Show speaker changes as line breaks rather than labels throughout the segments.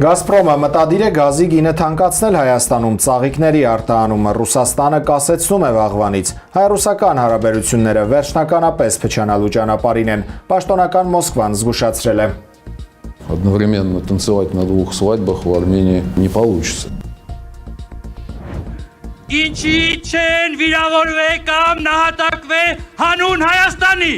Գազպրոմը մտադիր է գազի գինը թանկացնել Հայաստանում, ծաղիկների արտահանումը Ռուսաստանը կասեցնում է վաղվանից, հայ-ռուսական հարաբերությունները վերջնականապես փչանալու ճանապարհին են, պաշտոնական Մոսկվան զգուշացրել է.
Одновременно танцевать на двух свадьбах в Армении не получится.
Ինչի չեն վիրավորվե կամ նահատակվե հանուն Հայաստանի։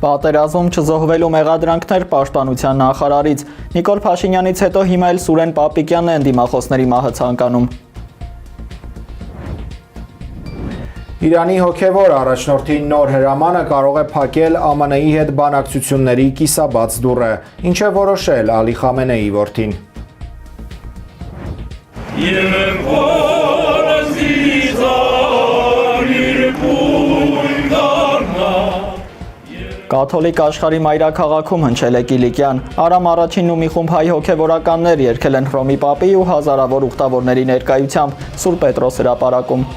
Պատերազմում չզոհվելու մեղադրանքներ պաշտպանության նախարարից, Նիկոլ Փաշինյանից հետո հիմա էլ Սուրեն Պապիկյանն է ընդդիմախոսների մահը ցանկանում։
Իրանի հոգևոր առաջնորդի նոր հրամանը կարող է փակել ԱՄՆ-ի հետ բանակցությունների կիսաբաց դուռը, ինչ է որոշել Ալի Խամենեի որդին։
Կաթոլիկ աշխարհի մայրաքաղաքում հնչել է Կիլիկյան, Արամ առաջինն ու մի խումբ հայ հոգևորականներ երգել են Հռոմի Պապի ու հազարավոր ուխտավորների ներկայությամբ Սուրբ Պետրոս հրապարակում։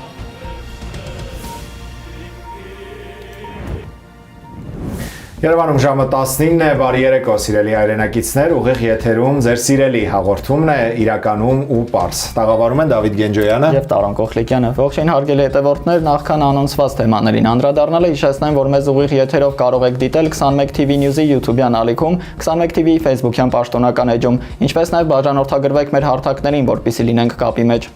Երևանում ժամը 19-ն է, բարի երեկո, սիրելի հայրենակիցներ, ուղիղ եթերում ձեր սիրելի հաղորդումն է իրականում ու պարզ։ Տաղավարում են Դավիթ Գենջոյանը
եւ Տարոն Կոխլիկյանը։ Ողջույն հարգելի հետևորդներ, նախքան անոնսված թեմաներին անդրադառնալը հիշեցնեմ, որ մեզ ուղիղ եթերով կարող եք դիտել 21 TV News-ի YouTube-յան ալիքում, 21 TV-ի Facebook-յան պաշտոնական էջում, ինչպես նաեւ բաժանորդագրվեք մեր հարթակներին, որպեսզի լինենք կապի մեջ։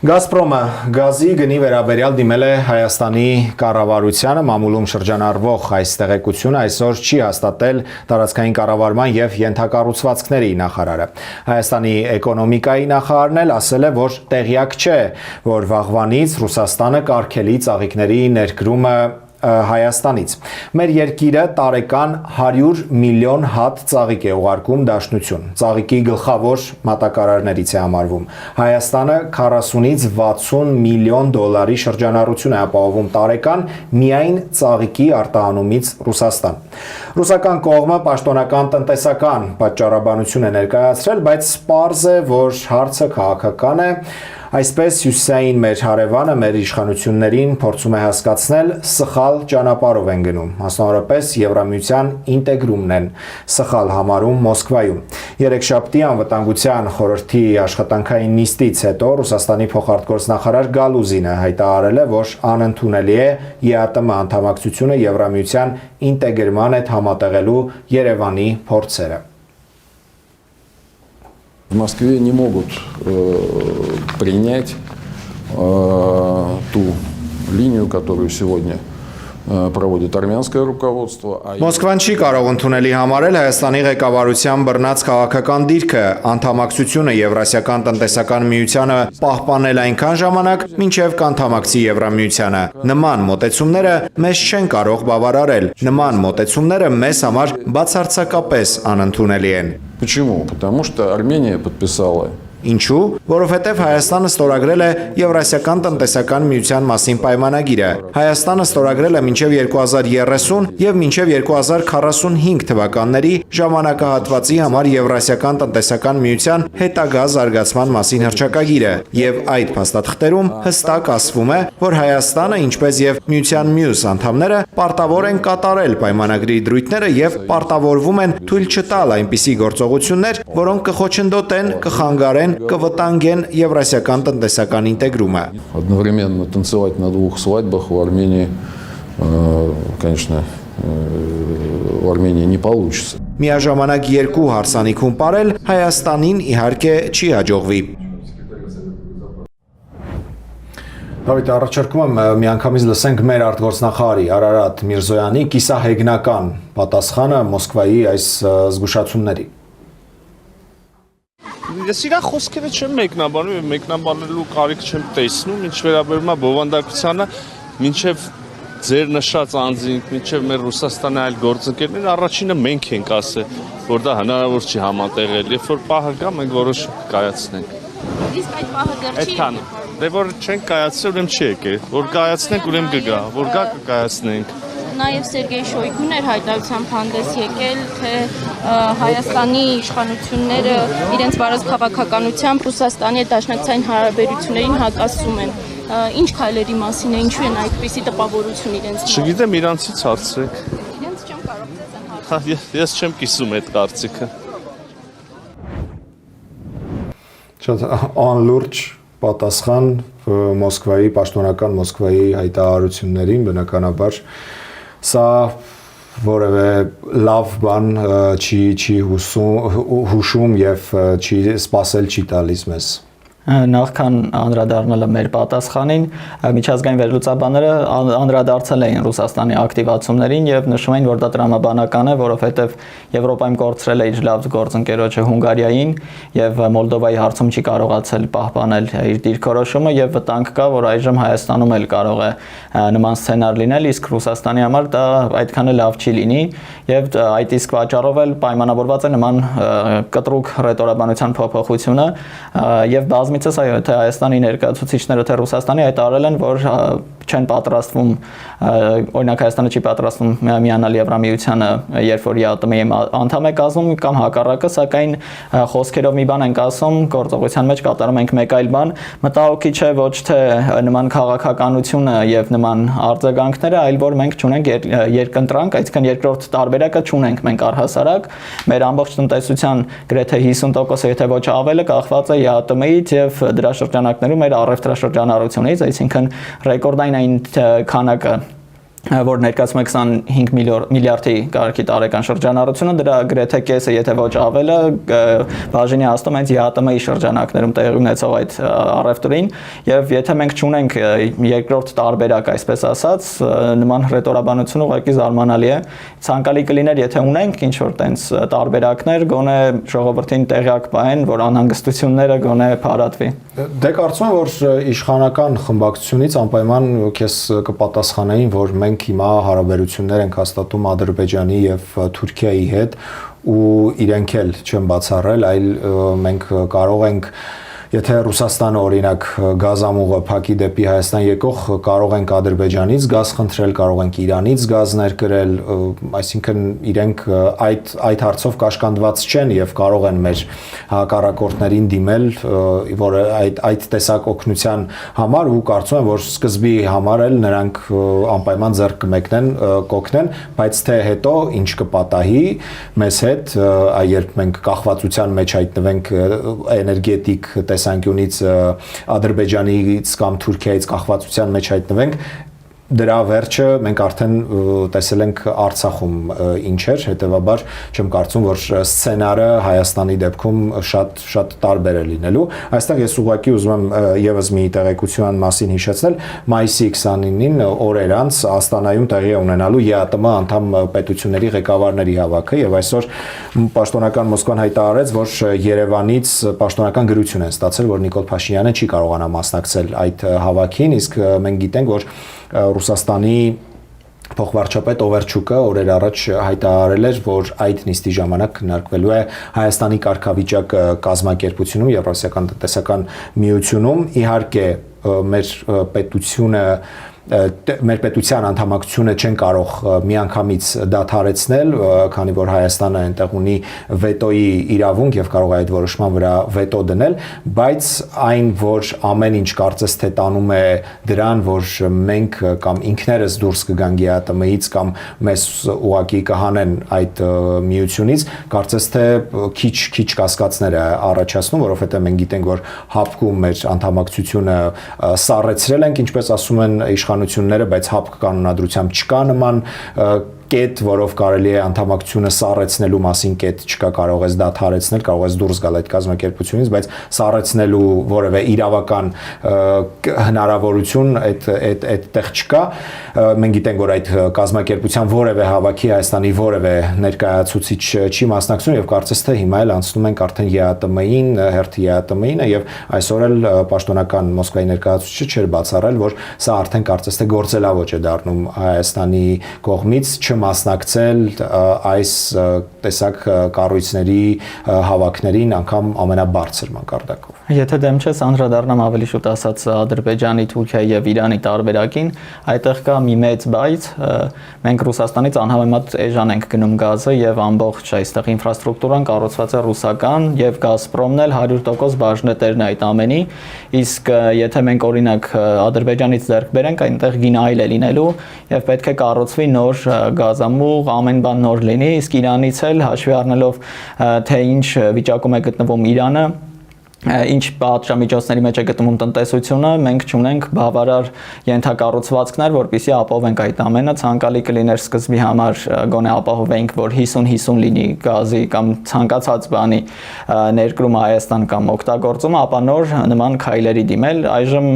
Գազպրոմը գազի գնի վերաբերյալ դիմել է Հայաստանի կառավարությանը, մամուլում շրջանառվող այս տեղեկությունը այսօր չի հաստատել տարածքային կառավարման եւ ենթակառուցվածքների նախարարը։ Հայաստանի էկոնոմիկայի նախարարն էլ ասել է, որ տեղյակ չէ, որ վաղվանից Ռուսաստանը կարգելի ծաղիկների ներկրումը Հայաստանից։ Մեր երկիրը տարեկան 100 միլիոն հատ ծաղիկ է ուղարկում Դաշնություն։ Ծաղիկի գլխավոր մատակարարներից է համարվում։ Հայաստանը 40-ից 60 միլիոն դոլարի շրջանառություն է ապահովում տարեկան միայն ծաղիկի արտահանումից Ռուսաստան։ Ռուսական կողմը պաշտոնական տնտեսական պատճառաբանություն է ներկայացրել, բայց պարզ է, որ հարցը քաղաքական է։ Այսպես հյուսիսային մեր հարևանը մեր իշխանություններին փորձում է հասկացնել սխալ ճանապարհով են գնում, մասնավորապես Եվրամիության ինտեգրումն են սխալ համարում Մոսկվայում։ Երեքշաբթի անվտանգության խորհրդի աշխատանքային նիստից հետո Ռուսաստանի փոխարտգործնախարար Գալուզինը հայտարարել է, որ անընդունելի է ԵԱՏՄ անդամակցությունը Եվրամիության ինտեգրման հետ համատեղելու Երևանի փորձերը։
В Москве не могут принять ту линию, которую сегодня проводит армянское руководство.
Մոսկվան չի կարող ընդունելի համարել Հայաստանի ղեկավարության բռնած քաղաքական դիրքը, անդամակցությունը Եվրասիական տնտեսական միությանը պահպանել այնքան ժամանակ, մինչև կանդամակցի Եվրամիությանը։ Նման մոտեցումները մեզ չեն կարող բավարարել։ Նման մոտեցումները մեզ համար բացարձակապես անընդունելի են։
Почему? Потому что Армения подписала.
Ինչու? Որովհետև Հայաստանը ստորագրել է Եվրասիական տնտեսական միության մասին պայմանագիրը։ Հայաստանը ստորագրել է մինչև 2030 եւ մինչև 2045 թվականների ժամանակահատվածի համար Եվրասիական տնտեսական միության հետագա զարգացման մասին հռչակագիրը, եւ այդ փաստաթղթերում հստակ ասվում է, որ Հայաստանը, ինչպես եւ միության մյուս անդամները, պարտավոր են կատարել պայմանագրի դրույթները եւ պարտավորվում են թույլ չտալ այնպիսի գործողություններ, որոնք կխոչընդոտեն, կխանգարեն կվտանգեն Եվրասիական տնտեսական ինտեգրումը։
Одновременно танцевать на двух свадьбах в Армении, конечно, в Армении не получится.
Միաժամանակ երկու հարսանիքում ապրել Հայաստանին իհարկե չի հաջողվի։ Դավիթ, առաջարկում եմ միանգամից լսենք մեր արտգործնախարարի Արարատ Միրզոյանի կիսահեգնական պատասխանը Մոսկվայի այս զգուշացումների։
Ես իրա խոսքերը չեմ մեկնաբանում եւ մեկնաբանելու կարիք չեմ տեսնում, ինչ վերաբերում է բովանդակությանը, մինչեւ ձեր նշած անձինք, մինչեւ մեր Ռուսաստանի այլ գործընկերներ, առաջինը մենք ենք ասել, որ դա հնարավոր չի համատեղել, երբ որ պահը գա, մենք որոշում կայացնենք։
Իսկ այդ պահը դեռ չի
եկել։ Դե որ չենք կայացրել, ուրեմն չի եկել, որ կայացնենք, ուրեմն կգա, որ գա կկայացնենք։
Նաև Սերգեյ Շոյգուն էր հայտարարությամբ հանդես եկել, թե Հայաստանի իշխանությունները իրենց վարած քաղաքականությամբ Ռուսաստանի հետ դաշնակցային հարաբերություններին հակասում են։ Ինչ քայլերի մասին է, ինչու են այդպիսի տպավորություն իրենց։
Չգիտեմ, իրանցից հարցրեք։
Իրենց չեմ կարող ձեզ հարցնել։
Ես չեմ կիսում այդ կարծիքը։
Շատ անլուրջ պատասխան Մոսկվայի պաշտոնական Մոսկվայի հայտարարություններին, բնականաբար սա որևէ լավ բան չի հուշում եւ չի սпасել չի տալիս մեզ։
Նախքան անդրադառնալը մեր պատասխանին, միջազգային վերլուծաբանները անդրադարձել էին Ռուսաստանի ակտիվացումներին եւ նշում էին, որ դա տրամաբանական է, որովհետեւ Եվրոպայում կորցրել է իր լավ գործընկերոջը Հունգարիային եւ Մոլդովայի հարցում չի կարողացել պահպանել իր դիրքորոշումը եւ վտանգ կա, որ այժմ Հայաստանում էլ կարող է նման սցենար լինել, իսկ Ռուսաստանի համար դա այդքան էլ լավ չի լինի եւ այդ իսկ պատճառով էլ պայմանավորված է նման կտրուկ ռետորաբանության փոփոխությունը եւ բազմիցս այո, թե Հայաստանի ներկայացուցիչները թե Ռուսաստանի հայտարարել են, որ չեն պատրաստվում, օրինակ Հայաստանը չի պատրաստվում միանալ Եվրամիությանը, երբ որ ԵԱՏՄ-ի անդամ է կազմում կամ հակառակը, սակայն խոսքերով մի բան ենք ասում, գործողության մեջ կատարում ենք մեկ այլ բան, մտահոգիչ է ոչ թե նման քաղաքականությունը եւ նման արձագանքները, այլ որ մենք չունենք երկընտրանք, այսինքն երկրորդ տարբերակը չունենք մենք առհասարակ, մեր ամբողջ տնտեսության գրեթե 50%-ը, եթե ոչ ավելը կախված է ԵԱՏՄ-ից եւ դրա շրջանակներում մեր առևտրաշրջանառությունից, այսինքն ռեկորդային այն քանակը որ ներկայացում է 25 միլիարդի կարգի տարեկան շրջանառությունը, դրա գրեթե կեսը, եթե ոչ ավելը, բաժինի հաստում հենց ԵԱՏՄ-ի շրջանակներում տեղի ունեցող այդ առևտրին, եւ եթե մենք չունենք երկրորդ տարբերակ, այսպես ասած, նման ռետորաբանությունը ուղղակի զարմանալի է։ Ցանկալի կլիներ, եթե ունենք ինչ որ տենց տարբերակներ, գոնե ժողովրդին տեղյակ պահեն, որ անհանգստությունները գոնե փարատվի։
Դե կարծում եմ, որ իշխանական խմբակցությունից անպայման քեզ կպատասխանեին, որ մենք հիմա հարաբերություններ ենք հաստատում Ադրբեջանի եւ Թուրքիայի հետ ու իրենք էլ չեն բացառել, այլ մենք կարող ենք Եթե Ռուսաստանը օրինակ գազամուղը փակի դեպի Հայաստան եկող, կարող ենք Ադրբեջանից գազ խնդրել, կարող ենք Իրանից գազ ներկրել, այսինքն իրենք այդ հարցով կաշկանդված չեն եւ կարող են մեր հակառակորդներին դիմել, որ այդ տեսակ օգնության համար ու կարծում եմ, որ սկզբի համար էլ նրանք անպայման ձեռք կմեկնեն, կօգնեն, բայց թե հետո ինչ կպատահի մեզ հետ, երբ մենք կախվածության մեջ հայտնվենք էներգետիկ տեսանկյունից Ադրբեջանից կամ Թուրքիայից կախվածության մեջ հայտնվենք, դրա վերջը մենք արդեն տեսել ենք Արցախում ինչ էր, հետեւաբար չեմ կարծում, որ սցենարը Հայաստանի դեպքում շատ տարբեր է լինելու։ Այստեղ ես ուղղակի ուզում եմ եւս մի տեղեկության մասին հիշեցնել, մայիսի 29-ին օրեր անց Աստանայում տեղի է ունենալու ԵԱՏՄ անդամ պետությունների ղեկավարների հավաքը եւ այսօր պաշտոնական Մոսկվան հայտարարեց, որ Երևանից պաշտոնական գրություն են ստացել, որ Նիկոլ Փաշինյանը չի կարողանա մասնակցել այդ հավաքին, իսկ մենք գիտենք, որ Ռուսաստանի փոխվարչապետ Օվերչուկը օրեր առաջ հայտարարել էր, որ այդ նիստի ժամանակ քննարկվելու է Հայաստանի կարգավիճակը կազմակերպությունում, Եվրասիական տնտեսական միությունում, իհարկե մեր պետության անդամակցությունը չեն կարող միանգամից դադարեցնել, քանի որ Հայաստանը այնտեղ ունի վետոյի իրավունք եւ կարող է այդ որոշման վրա վետո դնել, բայց այն, որ ամեն ինչ կարծես թե տանում է դրան, որ մենք կամ ինքներս դուրս կգանք ԵԱՏՄ-ից կամ մեզ ուղակի կհանեն այդ միությունից, կարծես թե քիչ կասկածներ է առաջացնում, որովհետեւ մենք գիտենք, որ ՀԱՊԿ-ում մեր անդամակցությունը սառեցրել ենք, ինչպես ասում են իշխանությունները, բայց ՀԱՊԿ կանոնադրությամբ չկա նման կետ, որով կարելի է անդամակցությունը սառեցնելու մասին կետ չկա, կարող ես դադարեցնել, կարող ես դուրս գալ այդ կազմակերպությունից, բայց սառեցնելու որևէ իրավական հնարավորություն այդտեղ չկա։ Մենք գիտենք, որ այդ կազմակերպության որևէ հավաքի Հայաստանի որևէ ներկայացուցիչ չի մասնակցում եւ կարծես թե հիմա էլ անցնում ենք արդեն ԵԱՏՄ-ին, հերթի ԵԱՏՄ-ին եւ այսօր էլ պաշտոնական Մոսկվայի ներկայացուցիչը չէր բացառել, որ սա արդեն կարծես թե գործելավոճ է դառնում Հայաստանի կողմից մասնակցել այս տեսակ կառույցների հավաքներին անգամ ամենաբարձր մակարդակով։
Եթե դեմ չես անդրադառնամ ավելի շուտ ասած Ադրբեջանի, Թուրքիայի եւ Իրանի տարբերակին, այդտեղ կա մի մեծ բայց, մենք Ռուսաստանից անհամեմատ էժան ենք գնում գազը եւ ամբողջ այստեղ ինֆրաստրուկտուրան կառուցված է ռուսական եւ Գազպրոմն էլ 100% բաժնետերն է այդ ամենի, իսկ եթե մենք օրինակ Ադրբեջանից ձեռք բերենք, այնտեղ գինայել է լինելու եւ պետք է կառուցվի նոր գազամուղ, ամեն բան նոր լինի, իսկ Իրանից էլ հաշվի առնելով թե ինչ վիճակում է գտնվում Իրանը, ինչ պատժամիջոցների մեջ է գտնվում տնտեսությունը, մենք չունենք բավարար ենթակառուցվածքներ, որպեսզի ապահովենք այդ ամենը, ցանկալի կլիներ սկզբի համար գոնե ապահովենք, որ 50-50 լինի գազի կամ ցանկացած բանի ներկրումը Հայաստան կամ օգտագործումը, ապա նոր նման քայլերի դիմել, այժմ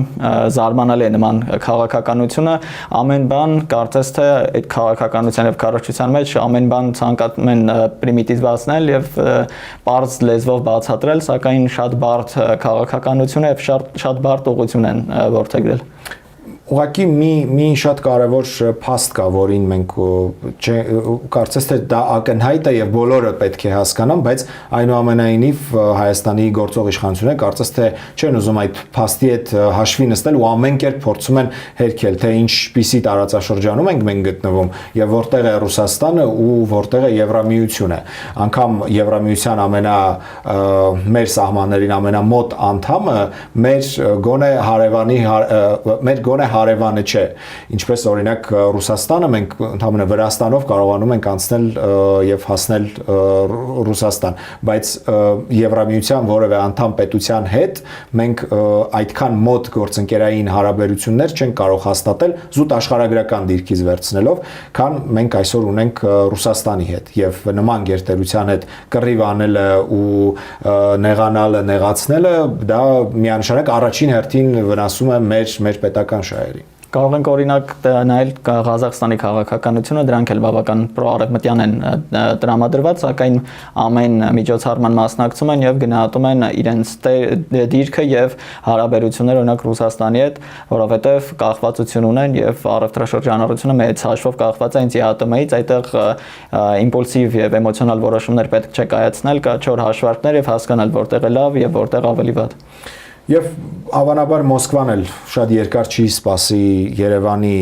զարմանալի է նման քաղաքականությունը, ամեն բան կարծես թե այդ քաղաքականության եւ քարոզչության մեջ ամեն բան ցանկանում են պրիմիտիվացնել եւ բարձ լեզվով բացատրել, սակայն շատ բարդ քաղաքականություն եւ շատ բարդ ուղղություն են որդեգրել։
Ուղղակի մի շատ կարևոր փաստ կա, որին մենք կարծես թե դա ակնհայտ է եւ բոլորը պետք է հասկանան, բայց այնուամենայնիվ Հայաստանի գործող իշխանությունը կարծես թե չեն ուզում այդ փաստի հետ հաշվի նստել ու ամեն կերպ փորձում են հերքել, թե ինչպիսի տարածաշրջանում ենք մենք գտնվում եւ որտեղ է Ռուսաստանը ու որտեղ է Եվրամիությունը։ Անկամ Եվրամիության մեր սահմաններին ամենամոտ անդամը մեր գոնե հարևանը չէ, ինչպես օրինակ Ռուսաստանը, մենք ընդհանրապես Վրաստանով կարողանում ենք անցնել եւ հասնել Ռուսաստան, բայց Եվրամիության որևէ անդամ պետության հետ մենք այդքան մոտ գործընկերային հարաբերություններ չենք կարող հաստատել զուտ աշխարհագրական դիրքից վերցնելով, քան մենք այսօր ունենք Ռուսաստանի հետ եւ նման գերտերության հետ կռիվ անելը ու նեղանալը, նեղացնելը դա միանշանակ առաջին հերթին վնասում է մեր պետական շահերին։
Կարող ենք օրինակ նայել Ղազախստանի քաղաքականությունը, դրանք էլ բավական պրոարևմտյան են տրամադրված, սակայն ամեն միջոցառման մասնակցում են եւ գնահատում են իրենց դիրքը եւ հարաբերությունները օրինակ Ռուսաստանի հետ, որովհետեւ կախվածություն ունեն եւ առևտրաշրջանառությունը մեծ հաշվով կախված է ինձ ԵԱՏՄ-ից, այդտեղ իմպուլսիվ եւ էմոցիոնալ որոշումներ պետք չէ կայացնել, կա չոր հաշվարկներ եւ հասկանալ որտեղ է լավ եւ որտեղ ավելի վատ։
Եվ հավանաբար Մոսկվան էլ շատ երկար չի սպասի Երևանի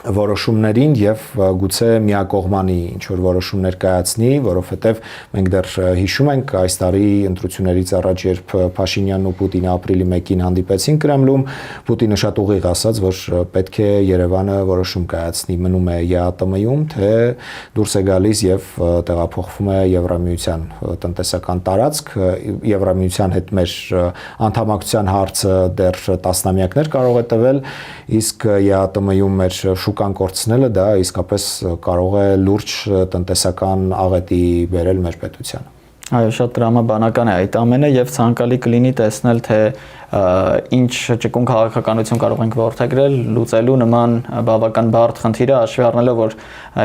որոշումներին եւ գուցե միակողմանի ինչ որ որոշումներ կայացնի, որովհետեւ մենք դեռ հիշում ենք այս տարի ընտրություններից առաջ, երբ Փաշինյանն ու Պուտինը ապրիլի 1-ին հանդիպեցին Կրեմլում, Պուտինը շատ ուղիղ ասաց, որ պետք է Երևանը որոշում կայացնի, մնում է ԵԱՏՄ-ում, թե դուրս է գալիս եւ տեղափոխվում է Եվրամիության տնտեսական տարածք, Եվրամիության հետ մեր անդամակցության հարցը դեռ տասնամյակներ կարող է տևել, իսկ ԵԱՏՄ-ում մեր շուկան կորցնելը դա իսկապես կարող է լուրջ տնտեսական աղետի բերել մեր պետությանը։
Այո, շատ տրամաբանական է այդ ամենը եւ ցանկալի կլինի տեսնել, թե ինչ ճկուն քաղաքականություն կարող ենք որդեգրել լուծելու նման բավական բարդ խնդիրը, հաշվի առնելով, որ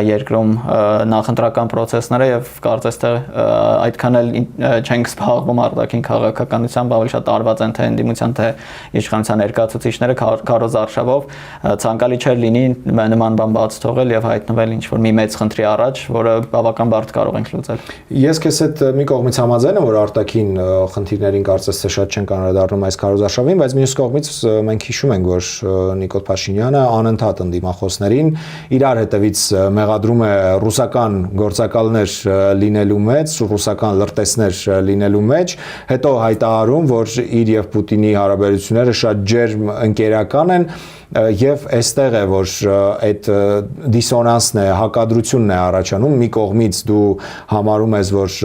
երկրում նախընտրական process-ները եւ կարծես թե այդքան էլ չենք զբաղվում արտաքին քաղաքականությամբ, ավելի շատ արված են թե ընդդիմության թե իշխանության ներկայացուցիչները քարոզ արշավով, ցանկալի չէր լինի նման բան բաց թողել եւ հայտնվել ինչ-որ մի մեծ խնդրի առաջ, որը բավական բարդ կարող ենք լուծել։
Ես քեզ հետ մի կողմից համաձայն եմ, որ արտաքին խնդիրներին կարծես թե շատ չեն անդրադառնում այս քարոզարշավին, բայց մյուս կողմից մենք հիշում ենք, որ Նիկոլ Փաշինյանը անընդհատ ընդդիմախոսներին իրար հետևից մեղադրում է ռուսական գործակալներ լինելու մեջ, ռուսական լրտեսներ լինելու մեջ, հետո հայտարարում, որ իր եւ Պուտինի հարաբերությունները շատ ջերմ ընկերական են եւ այստեղ է որ այդ դիսոնանսն է, հակադրությունն է առաջանում, մի կողմից դու համարում ես, որ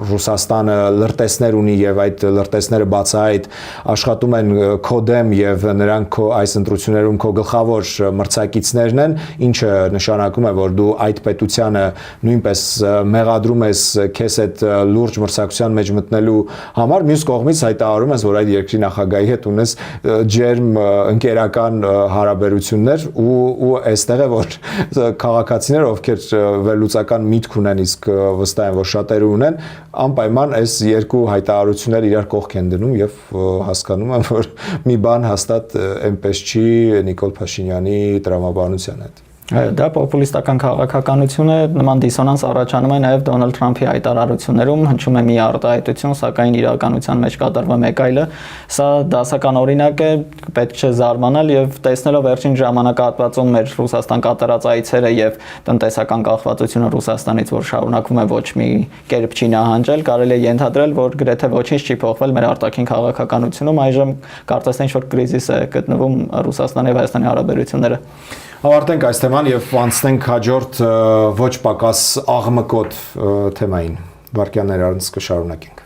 Ռուսաստանը լրտեսներ ունի եւ այդ լրտեսները բացահայտ աշխատում են քո դեմ եւ նրանք քո այս ընտրություններում քո գլխավոր մրցակիցներն են, ինչը նշանակում է, որ դու այդ պետությանը նույնպես մեղադրում ես քեզ այդ լուրջ մրցակցության մեջ մտնելու համար, մյուս կողմից հայտարարում ես, որ այդ երկրի նախագահի հետ ունես ջերմ ընկերական հարաբերություններ ու այստեղ է որ քաղաքացիները ովքեր վերլուծական միտք ունեն իսկ վստահ եմ որ շատերը ունեն անպայման այս երկու հայտարարությունները իրար կողք են դնում եւ հասկանում եմ որ մի բան հաստատ այնպես չի Նիկոլ Փաշինյանի տրամաբանության հետ
Դա պոպուլիստական քաղաքականություն է, նման դիսոնանս առաջանում է նաև Դոնալդ Թրամփի հայտարարություններում, հնչում է մի արտահայտություն, սակայն իրականության մեջ կատարվում է մեկ այլը։ Սա դասական օրինակ է, պետք չէ զարմանալ եւ տեսնելով վերջին ժամանակահատվածում մեր Ռուսաստան կատարած այցերը եւ տնտեսական կախվածությունը Ռուսաստանից, որ շարունակվում է ոչ մի կերպ չի նահանջել, կարելի է ենթադրել, որ գրեթե ոչինչ չի փոխվել մեր արտաքին քաղաքականությունում, այժմ կարծես թե ինչ-որ կրիզիս է գտնվում Ռուսաստանի եւ Հայաստանի հարաբերությունները։
Ավարտենք այս թեման եւ անցնենք հաջորդ ոչ պակաս աղմկոտ թեմային։ Վարքյաններ առանց կշարունակենք։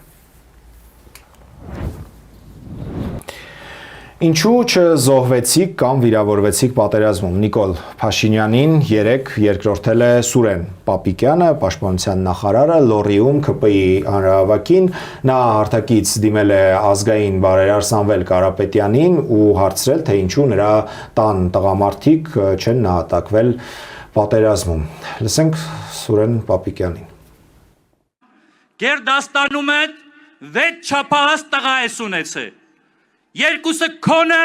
Ինչու չզոհվեցիք կամ վիրավորվեցիք պատերազմում։ Նիկոլ Փաշինյանին երեկ երկրորդել է Սուրեն Պապիկյանը, Պաշտպանության նախարարը Լոռիում ՔՊ-ի հանրահավաքին, նա հարթակից դիմել է ազգային բարերար Սամվել Կարապետյանին ու հարցրել, թե ինչու նրա տան տղամարդիկ չեն նահատակվել պատերազմում։ Լսենք Սուրեն Պապիկյանին։
Գերդաստանում է 6 չափահաս տղա ես ունեցե։ Երկուսը քոնը,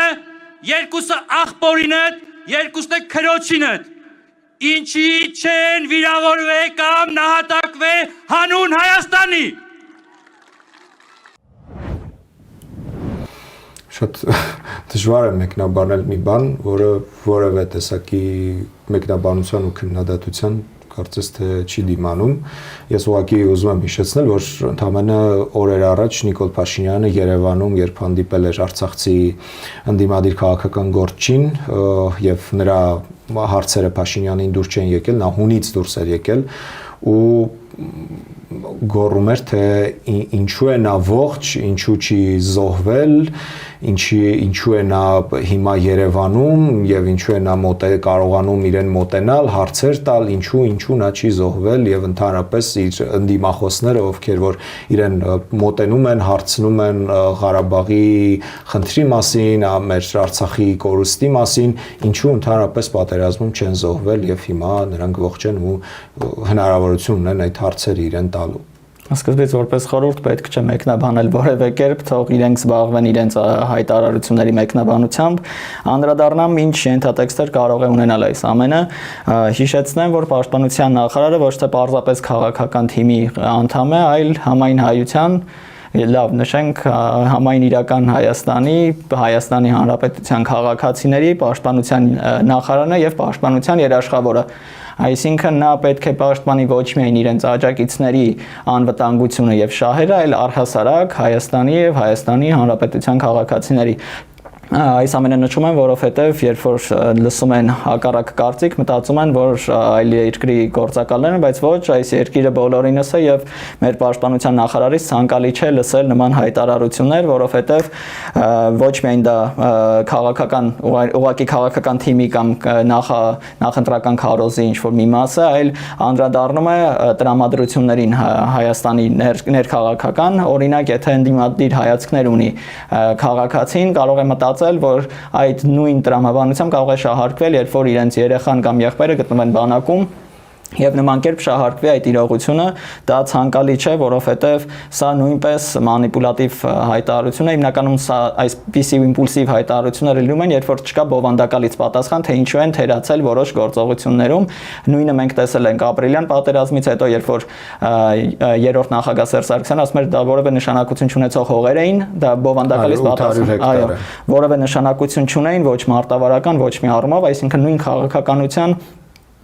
երկուսը աղբորինդ, երկուսը քրոջինդ։ Ինչի չեն վիրավորվե կամ նահատակվե հանուն Հայաստանի։
Շատ դժվար է մեկնաբանել մի բան, որը որևէ տեսակի մեկնաբանության ու քննադատության կարծես թե չի դիմանում։ Ես ուղղակի ուզում եմ հիշեցնել, որ ընդամենը օրեր առաջ Նիկոլ Փաշինյանը Երևանում, երբ հանդիպել էր արցախցի ընդդիմադիր քաղաքական գործչին եւ նրա հարցերը Փաշինյանին դուր չեն եկել, նա հունից դուրս էր եկել ու գոռում էր, թե ինչու է նա ողջ, ինչու չի զոհվել, ինչու է նա հիմա Երևանում եւ ինչու է նա կարողանում իրեն մոտենալ, հարցեր տալ, ինչու նա չի զոհվել եւ ընդհանրապես իր ընդդիմախոսները, ովքեր որ իրեն մոտենում են, հարցնում են Ղարաբաղի խնդրի մասին, մեր Արցախի կորուստի մասին, ինչու ընդհանրապես պատերազմում չեն զոհվել եւ հիմա նրանք ողջ են ու հնարավորություն ունեն այդ հարցերը իրեն տալու։
Սկզբից որպես խորհուրդ պետք չէ մեկնաբանել որևէ կերպ, թող իրենք զբաղվեն իրենց հայտարարությունների մեկնաբանությամբ, անդրադառնամ ինչ ենթատեքստեր կարող է ունենալ այս ամենը։ Հիշեցնեմ, որ Պաշտպանության նախարարը ոչ թե պարզապես քաղաքական թիմի անդամ է, այլ համայն հայության լավ նշենք համայն իրական Հայաստանի Հանրապետության քաղաքացիների պաշտպանության նախարարն է եւ պաշտպանության երաշխավորը։ Այսինքն նա պետք է պաշտպանի ոչ միայն իրենց աջակիցների անվտանգությունը եւ շահերը, այլ առհասարակ Հայաստանի եւ Հայաստանի Հանրապետության քաղաքացիների։ Այս ամենը նշում են, որովհետև երբ որ լսում են հակառակ կարծիք, մտածում են, որ այլ երկրի գործակալներ են, բայց ոչ, այս երկիրը բոլորինս է եւ մեր պաշտպանության նախարարից ցանկալի չէ լսել նման հայտարարություններ, որովհետև ոչ միայն դա ուղղակի քաղաքական թիմի կամ նախընտրական քարոզի ինչ որ մի մաս է, այլ անդրադառնում է տրամադրություններին Հայաստանի ներքաղաքական, օրինակ, եթե ընդդիմադիր հայացքներ ունի քաղաքացին, կարող է մտածել, որ այդ նույն տրամաբանությամբ կարող է շահարկվել, երբ որ իրենց երեխան կամ եղբայրը գտնվում են բանակում եւ նման կերպ շահարկվի այդ իրողությունը, դա ցանկալի չէ, որովհետեւ սա նույնպես մանիպուլատիվ հայտարարություն է, հիմնականում սա այսպիսի իմպուլսիվ հայտարարությունները լինում են, երբ որ չկա բովանդակալից պատասխան, թե ինչու են թերացել որոշ գործողություններում, նույնը մենք տեսել ենք ապրիլյան պատերազմից հետո, երբ որ երրորդ նախագահ Սերժ Սարգսյանը ասում էր, դա որևէ նշանակություն չունեցող հողեր էին, դա բովանդակալից պատասխան, այո, որևէ նշանակություն չունեին, ոչ մարտավարական, ոչ մի առումով, այսինքն նույն քաղաքականության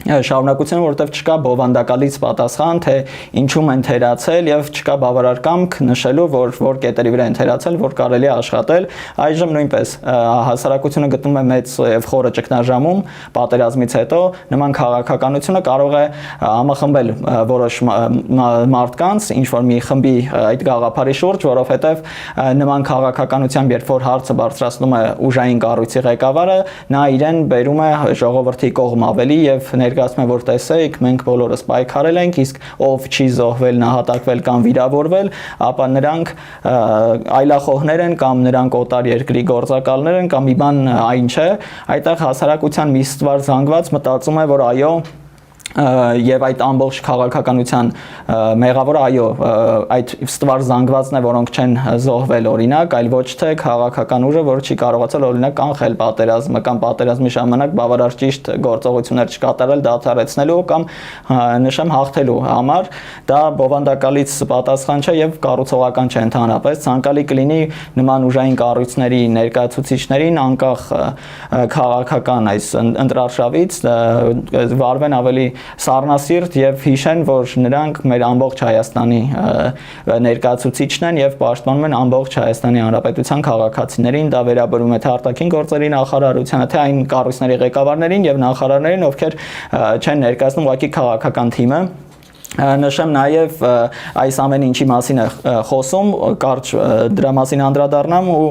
շարունակությունը, որովհետև չկա բովանդակալից պատասխան, թե ինչու են թերացել եւ չկա բավարար կամք նշելու, որ կետերի վրա են թերացել, որ կարելի է աշխատել։ Այժմ նույնպես հասարակությունը գտնում է մեծ եւ խորը ճգնաժամում պատերազմից հետո, նման քաղաքականությունը կարող է համախմբել որոշ մարդկանց, ինչ որ մի խմբի այդ գաղափարի շուրջ, որովհետև նման քաղաքականությամբ, երբ որ հարցը բարձրացնում է ուժային կառույցի ղեկավարը, նա իրեն բերում է ժողովրդի կողմ ավելի եւ ներկայացնում է, որ տեսեք, մենք բոլորս պայքարել ենք, իսկ ով չի զոհվել, նահատակվել կամ վիրավորվել, ապա նրանք այլախոհներ են կամ նրանք օտար երկրի գործակալներ են կամ մի բան այն չէ, այդտեղ հասարակության մի ստվար զանգված մտածում է, որ այո, եւ այդ ամբողջ քաղաքականության մեղավորը այո այդ ստվար զանգվածն է, որոնք չեն զոհվել օրինակ, այլ ոչ թե քաղաքական ուժը, որը չի կարողացել օրինակ կանխել պատերազմը կամ պատերազմի ժամանակ բավարար ճիշտ գործողություններ չկատարել դադարեցնելու կամ նշեմ հաղթելու համար, դա բովանդակալից պատասխան չէ եւ կառուցողական չէ ընդհանրապես, ցանկալի կլինի նման ուժային կառույցների ներկայացուցիչներին անկախ քաղաքական այս ընտրարշավից վարվեն ավելի սառնասիրտ եւ հիշեն, որ նրանք մեր ամբողջ Հայաստանի ներկայացուցիչն են եւ պաշտպանում են ամբողջ Հայաստանի Հանրապետության քաղաքացիներին, դա վերաբերում է թե արտաքին գործերի նախարարությանը, թե այն կառույցների ղեկավարներին եւ նախարարներին, ովքեր չեն ներկայացնում ուղղակի քաղաքական թիմը Նշեմ նաև այս ամեն ինչի մասին է խոսում, կարճ դրա մասին անդրադառնամ ու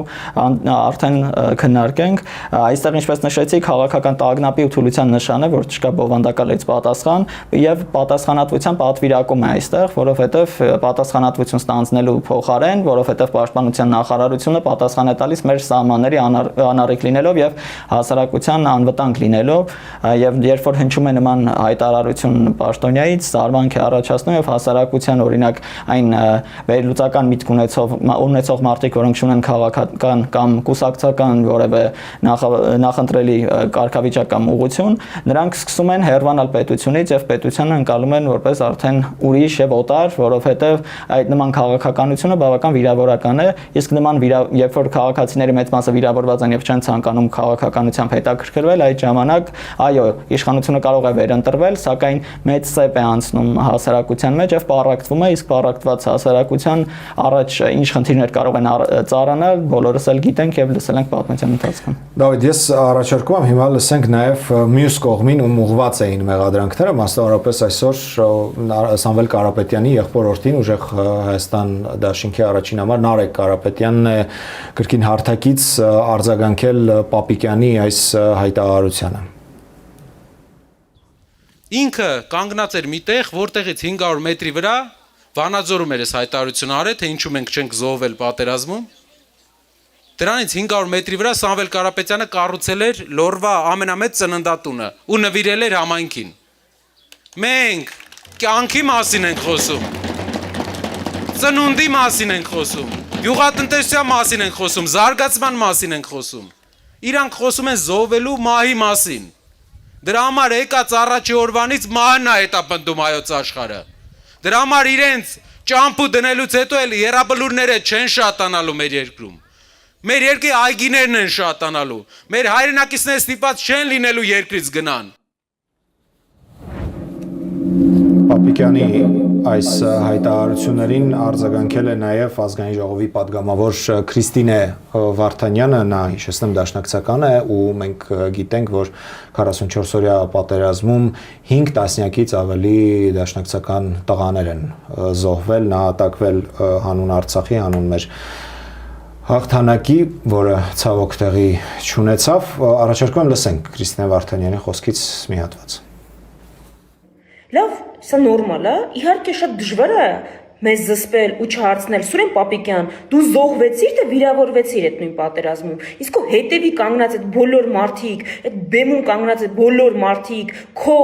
արդեն քննարկենք։ Այստեղ ինչպես նշեցի, քաղաքական տագնապի ու թուլության նշան է, որ չկա բովանդակալից պատասխան եւ պատասխանատվության պատվիրակում է այստեղ, որովհետեւ պատասխանատվություն ստանձնելու փոխարեն, որովհետեւ պաշտպանության նախարարությունը պատասխան է տալիս մեր սահմանների անառիկ լինելով եւ հասարակության անվտանգ լինելով, եւ երբ որ հնչում է նման հայտարարություն պաշտոնյայից, զարմանք է առաջացնում եւ հասարակության օրինակ այն վերլուծական միտք ունեցող մարդիկ, որոնք ունեն քաղաքական կամ կուսակցական որևէ նախընտրելի կարգավիճակ կամ ուղղություն, նրանք սկսում են հեռանալ պետությունից եւ պետությանը ընկալում են որպես արդեն ուրիշ եւ օտար, որովհետեւ այդ նման քաղաքականությունը բավական վիրավորական է, իսկ նման երբ որ քաղաքացիների մեծ մասը վիրավորված են եւ չեն ցանկանում քաղաքականությամբ հետաքրքրվել, այդ ժամանակ այո, իշխանությունը կարող է վերընտրվել, սակայն մեծ ծեպ է անցնում հասարակության մեջ եւ պառակտվում է, իսկ պառակտված հասարակության առաջ ինչ խնդիրներ կարող են ծառանալ, բոլորս էլ գիտենք եւ լսել ենք պատմության ընթացքում։
Դավիթ, ես առաջարկում եմ հիմա լսենք նաեւ մյուս կողմին ում ուղղված էին մեղադրանքները, մասնավորապես այսօր Սամվել Կարապետյանի եղբորորդին ուժեղ Հայաստան դաշինքի առաջին համար Նարեկ Կարապետյանն է կրկին հարթակից արձագանքել Պապիկյանի այս հայտարարությանը։
Ինքը կանգնած էր մի տեղ, որտեղից 500 մետրի վրա Վանաձորում էր այս հայտարարությունը արել, թե ինչու մենք չենք զոհվել պատերազմում։ Դրանից 500 մետրի վրա Սամվել Կարապետյանը կառուցել էր Լորվա ամենամեծ ծննդատունը ու նվիրել էր համայնքին։ Մենք կյանքի մասին ենք խոսում, ծնունդի մասին ենք խոսում, գյուղատնտեսության մասին ենք խոսում, զարգացման մասին ենք խոսում։ Իրանք խոսում են զոհվելու մահի մասին։ Դրա համար եկած առաջի օրվանից մահն է հետապնդում հայոց աշխարհը։ Դրա համար իրենց ճամփու դնելուց հետո էլ երաբլուրները չեն շատանալու մեր երկրում։ Մեր երկրի այգիներն են շատանալու։ Մեր հայրենակիցները ստիպված չեն լինելու երկրից գնան։
Պապիկյանի այս հայտարարություններին արձագանքել է նաև ազգային ժողովի падգամավոր Քրիստինե Վարդանյանը, նա հիշեցնեմ դաշնակցական է ու մենք գիտենք, որ 44-օրյա պատերազմում 5 տասնյակից ավելի դաշնակցական տղաներ են զոհվել, նահատակվել հանուն Արցախի, հանուն մեր հաղթանակի, որը ցավոք տեղի չունեցավ։ Առաջարկում եմ լսենք Քրիստինե Վարդանյանի խոսքից մի հատված։
Լավ, սա նորմալ է, իհարկե շատ դժվար է մեզ զսպել ու չհարցնել Սուրեն Պապիկյան, դու զոհվեցիր, թե վիրավորվեցիր այդ նույն պատերազմում։ Իսկ քո հետևի կանգնած այդ բոլոր մարդիկ, այդ բեմում կանգնած այդ բոլոր մարդիկ, քո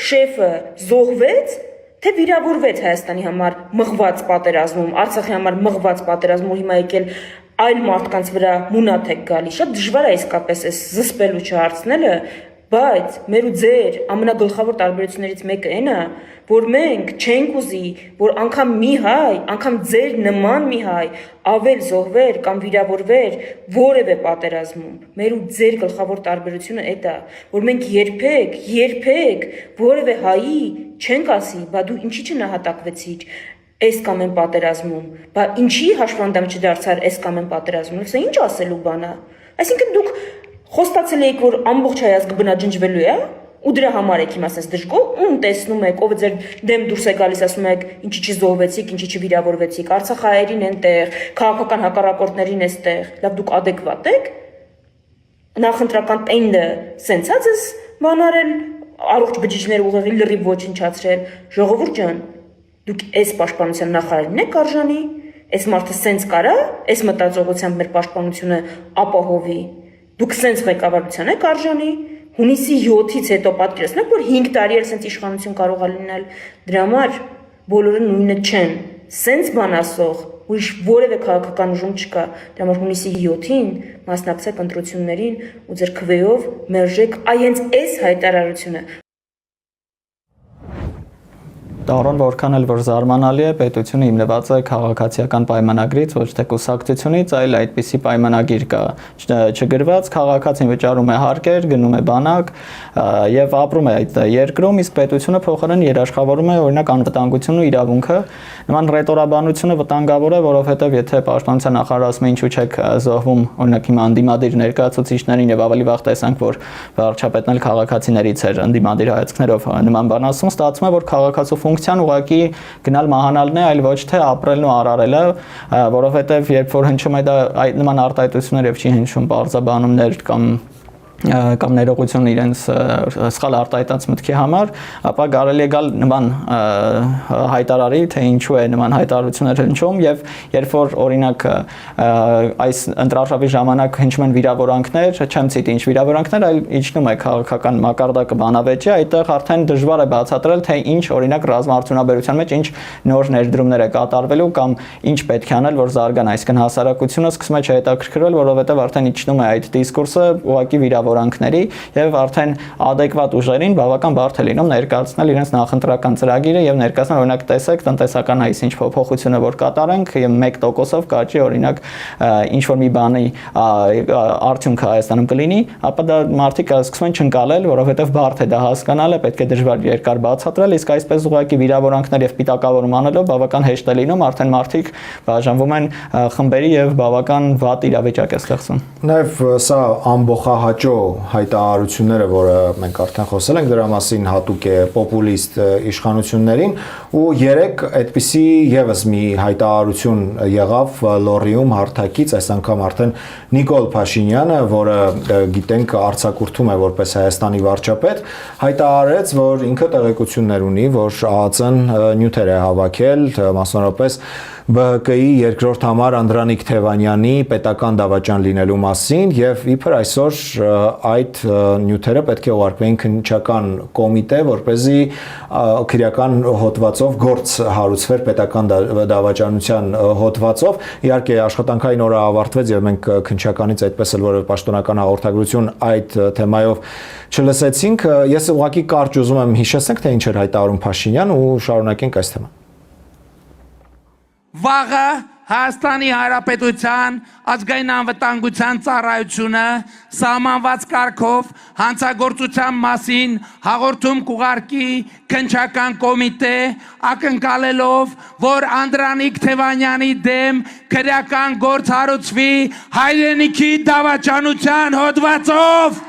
շեֆը զոհվեց, թե վիրավորվեց Հայաստանի համար մղված պատերազմում, Արցախի համար մղված պատերազմում, հիմա եկել այլ մարդկանց վրա մունաթ եք գալի։ Շատ դժվար է իսկապես այս զսպել ու չհարցնելը, բայց մեր ու ձեր ամենագլխավոր տարբերություններից մեկը այն է, որ մենք չենք ուզի, որ անգամ մի հայ, անգամ ձեր նման մի հայ ավել զոհվեր կամ վիրավորվեր որևէ պատերազմում։ Մեր ու ձեր գլխավոր տարբերությունը այդ է, որ մենք երբեք որևէ հայի չենք ասի, բա դու ինչի չնահատակվեցիր այս կամ այն պատերազմում, բա ինչի հաշվանդամ չդարձար այս կամ այն պատերազմում, սա ինչ ասելու բան է։ Այսինքն դուք խոստացել եք, որ ամբողջ հայազգը բնաջնջվելու է, ու դրա համար եք հիմա ասես դժգոհ, ում տեսնում եք, ով է ձեր դեմ դուրս է գալիս, ասում եք, ինչի չզոհվեցիք, ինչի չվիրավորվեցիք, Արցախահայերին այնտեղ, քաղաքական հակառակորդներին էստեղ, լավ դուք adekvat եք, նախընտրական տենդը սենցած ես բանարել, առողջ բջիջներ ուղեղի լրիվ ոչնչացրել, ժողովուրդ ջան, դուք այս պաշտպանության նախարարին եք արժանի, այս մարդը սենց կարա, այս մտածողությամբ մեր պաշտպանությունը ապահովի։ Դուք սենց ղեկավարության եք արժանի, հունիսի 7-ից հետո պատկերացնեք, որ 5 տարի էլ սենց իշխանություն կարող է լինել, դրա համար բոլորը նույնը չեն, սենց բան ասող, ուրիշ որևէ քաղաքական ուժում չկա, դրա համար հունիսի 7-ին մասնակցեք ընտրություններին ու ձեր քվեով մերժեք հենց այս հայտարարությունը։
Տարոն որքան էլ որ զարմանալի է, պետությունը հիմնված է քաղաքացիական պայմանագրից, ոչ թե կուսակցությունից, այլ այդպիսի պայմանագիր կա չգրված, քաղաքացին վճարում է հարկեր, գնում է բանակ եւ ապրում է այդ երկրում, իսկ պետությունը փոխարեն երաշխավորում է օրինակ անվտանգությունն ու իրավունքը։ Նման ռետորաբանությունը վտանգավոր է, որովհետեւ եթե պաշտպանության նախարարը ասում է ինչու չեք զոհվում, օրինակ հիմա անդիմադիր ներկայացուցիչներին եւ ավելի վաղ տեսանք, որ վարչապետն էլ քաղաքացիներից էր անդիմադիր հայացքներով նման բան ասում, ստացվում է, որ քաղաքացու ֆունկցիան ուղղակի գնալ մահանալն է, այլ ոչ թե ապրելն ու արարելը, որովհետև երբ որ հնչում է դա նման արտահայտություններ եւ չի հնչում բարձաբանումներ կամ ներողություն իրենց սխալ արտահայտած մտքի համար, ապա կարելի է գալ նման հայտարարի, թե ինչու է նման հայտարարություններ հնչում եւ երբ որ օրինակ այս ընտրարժավի ժամանակ հնչում են վիրավորանքներ, չեմ ցիտի ինչ վիրավորանքներ, այլ իջնում է քաղաքական մակարդակը բանավեճի, այդտեղ արդեն դժվար է բացատրել, թե ինչ օրինակ ռազմաարդյունաբերության մեջ ինչ նոր ներդրումներ է կատարվելու կամ ինչ պետք է անել, որ զարգանա, այսինքն հասարակությունը սկսում է չհետաքրքրվել, որովհետեւ արդեն իջնում է այդ դիսկուրսը ուղղակի վիրավորանքների եւ արդեն adekvat ուժերին բավական բարդ է լինում ներկայացնել իրենց նախընտրական ծրագիրը եւ ներկայացնել օրինակ տեսեք տնտեսական այս ինչ փոփոխությունը որ կատարենք եւ 1%-ով կաճի օրինակ ինչ որ մի բանի արդյունքը Հայաստանում կլինի, ապա դա մարդիկ սկսում են չընկալել, որովհետեւ բարդ է դա հասկանալը, պետք է դժվար երկար բացատրել, իսկ այսպես ուղղակի վիրավորանքներ եւ պիտակավորում անելով բավական հեշտ է լինում, արդեն մարդիկ բաժանվում են խմբերի եւ բավական վատ իրավիճակ է ստեղծում։
Նաեւ սա ամբողջահաճո հայտարարությունները, որը մենք արդեն խոսել ենք դրա մասին, հատուկ է պոպուլիստ իշխանություններին ու երեք այդպիսի եւս մի հայտարարություն եղավ Լոռիում հարթակից, այս անգամ արդեն Նիկոլ Փաշինյանը, որը գիտենք արձակուրդում է որպես Հայաստանի վարչապետ, հայտարարեց, որ ինքը տեղեկություններ ունի, որ ԱԱԾ-ն նյութեր է հավաքել, մասնավորապես ԲՀԿ-ի երկրորդ համար Անդրանիկ Թևանյանի պետական դավաճան լինելու մասին եւ իբր այսօր այդ նյութերը պետք է ուղարկվեին քննչական կոմիտե, որպեսզի քրեական հոդվածով գործ հարուցվեր պետական դավաճանության հոդվածով։ Իհարկե աշխատանքային օրը ավարտվեց եւ մենք քննչականից այդպես էլ որևէ պաշտոնական հաղորդագրություն այդ թեմայով չլսեցինք։ Ես ուղղակի կարճ ուզում եմ հիշեցնենք, թե ինչ էր հայտարարում Փաշինյան ու շարունակենք այս թեման։
Վաղը Հայաստանի Հանրապետության ազգային անվտանգության ծառայությունը սահմանված կարգով հանցագործության մասին հաղորդում կուղարկի քննչական կոմիտե ակնկալելով, որ Անդրանիկ Թևանյանի դեմ քրեական գործ հարուցվի հայրենիքի դավաճանության հոդվածով։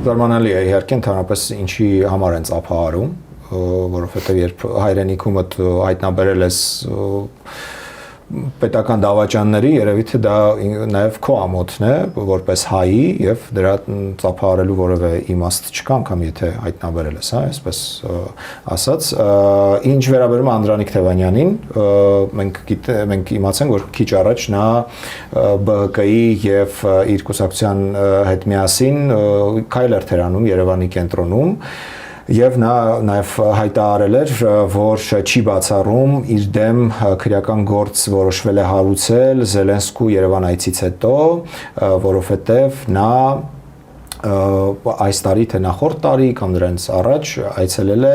Զարմանալի է իհարկե ընդհանրապես ինչի համար են ծափահարում, որովհետև երբ հայրենիքումդ հայտնաբերել ես պետական դավաճանների, երևի թե դա նաև քո ամոթն է, որպես հայի եւ դրա ծափահարելու որևէ իմաստ չկա, անգամ եթե հայտնաբերել ես, հա, այսպես ասած։ Ինչ վերաբերում է Անդրանիկ Թևանյանին, մենք իմացանք, որ քիչ առաջ նա ԲՀԿ-ի եւ իր կուսակցության հետ միասին քայլ էր թերանում Երևանի կենտրոնում եւ նա նաեւ հայտարարել էր, որ չի բացառում իր դեմ քրեական գործ որոշվել է հարուցել Զելենսկու Երևան այցից հետո, որովհետեւ նա այս տարի թե նախորդ տարի կամ դրանից առաջ այցելել է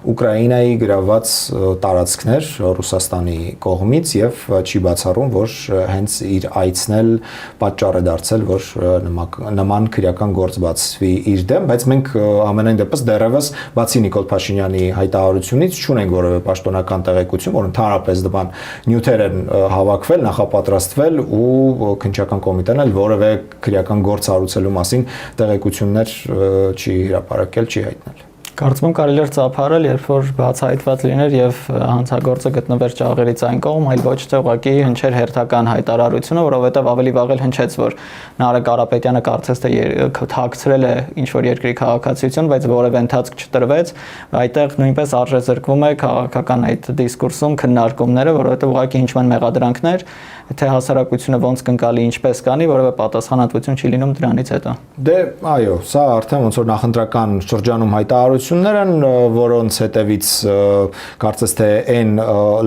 Ուկրաինայի գրաված տարածքներ Ռուսաստանի կողմից եւ չի բացառում, որ հենց իր այցն էլ պատճառ է դարձել, որ նման քրեական գործ բացվի իր դեմ, բայց մենք ամենայն դեպս դեռևս բացի Նիկոլ Փաշինյանի հայտարարությունից չունենք որևէ պաշտոնական տեղեկություն, որ ընդհանրապես դեպան նյութեր են հավաքվել, նախապատրաստվել ու քննչական կոմիտեն էլ որևէ քրեական գործ հարուցելու մասին տեղեկություններ չի հրապարակել, չի հայտնել։
Կարծում եմ կարելի էր ծափարել, երբ որ բացահայտված լիներ եւ հանցագործը գտնվեր ճաղերից այն կողմ, այլ ոչ թե ուղղակի հնչեր հերթական հայտարարությունը, որովհետեւ ավելի վաղ էլ հնչեց, որ Նարեկ Կարապետյանը կարծես թե թաքցրել է ինչ որ երկրի քաղաքացիություն, բայց որևէ ընթացք չտրվեց, այդտեղ նույնպես արժեզրկվում է քաղաքական այդ դիսկուրսում քննարկումները, որովհետեւ ուղղակի հնչում են մեղադրանքներ, թե հասարակությունը ոնց կընկալի, ինչպես կանի, որևէ պատասխանատվություն չի լինում դրանից հետո։
Դե, այո, սա արդեն ոնց որ նախընտրական շրջանում հայտարարություններ են, որոնց հետևից կարծես թե այն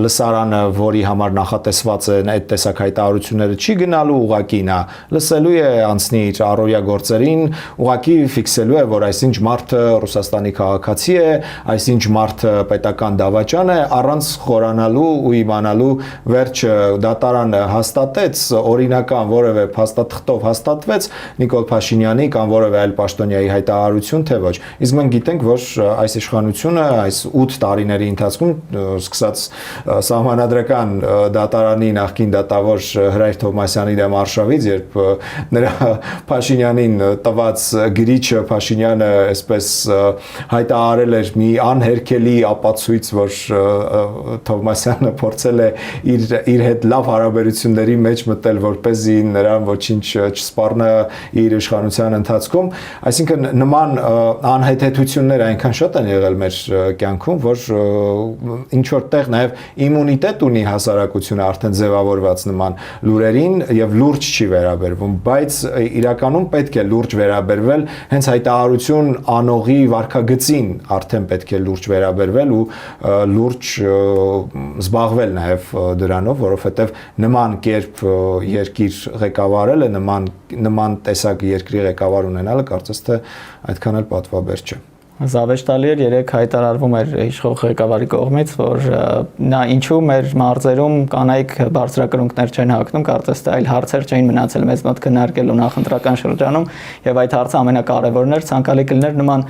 լսարանը, որի համար նախատեսված են այդ տեսակ հայտարարությունները, չի գնալու, ուղղակի նա լսելու է, անցնի իր առօրյա գործերին, ուղղակի ֆիքսելու է, որ այսինչ մարդը Ռուսաստանի քաղաքացի է, այսինչ մարդը պետական դավաճան է, առանց խորանալու ու իմանալու վերջը դատարանը հաստատեց, օրինական որևէ փաստաթղթով հաստատվեց Նիկոլ Փաշինյանի կամ որևէ այլ պաշտոնյայի հայտարարություն, թե ոչ։ Իսկ մենք գիտենք, որ որ այս իշխանությունը այս 8 տարիների ընթացքում սկսած սահմանադրական դատարանի նախկին դատավոր Հրայր Թովմասյանի դեմ արշավից, երբ նրա Փաշինյանին տված գրիչը Փաշինյանը այսպես հայտարարել էր մի անհերքելի ապացույց, որ Թովմասյանը փորձել է իր հետ լավ հարաբերությունների մեջ մտել, որպեսզի նրան ոչինչ չսպառնա իր իշխանության ընթացքում, այսինքն նման անհեթեթություններ այնքան շատ են եղել մեր կյանքում, որ ինչ որտեղ նաև իմունիտետ ունի հասարակությունը արդեն ձևավորված նման լուրերին եւ լուրջ չի վերաբերվում, բայց իրականում պետք է լուրջ վերաբերվել, հենց հայտարարություն անողի վարքագծին արդեն պետք է լուրջ վերաբերվել ու լուրջ զբաղվել նաև դրանով, որովհետև նման կերպ երկիր ղեկավարելը, նման տեսակ երկրի ղեկավար ունենալը կարծես թե այդքան էլ պատվաբեր չէ։
Զավեշտալի էր երեք հայտարարվում էր իշխող ղեկավարի կողմից, որ նա ինչու մեր մարզերում կանայք բարձրակրունկներ չեն հագնում, կարծես թե այլ հարցեր չէին մնացել մեզ մոտ քննարկելու նախընտրական շրջանում, եւ այդ հարցը ամենակարևորն էր, ցանկալի կլիներ նման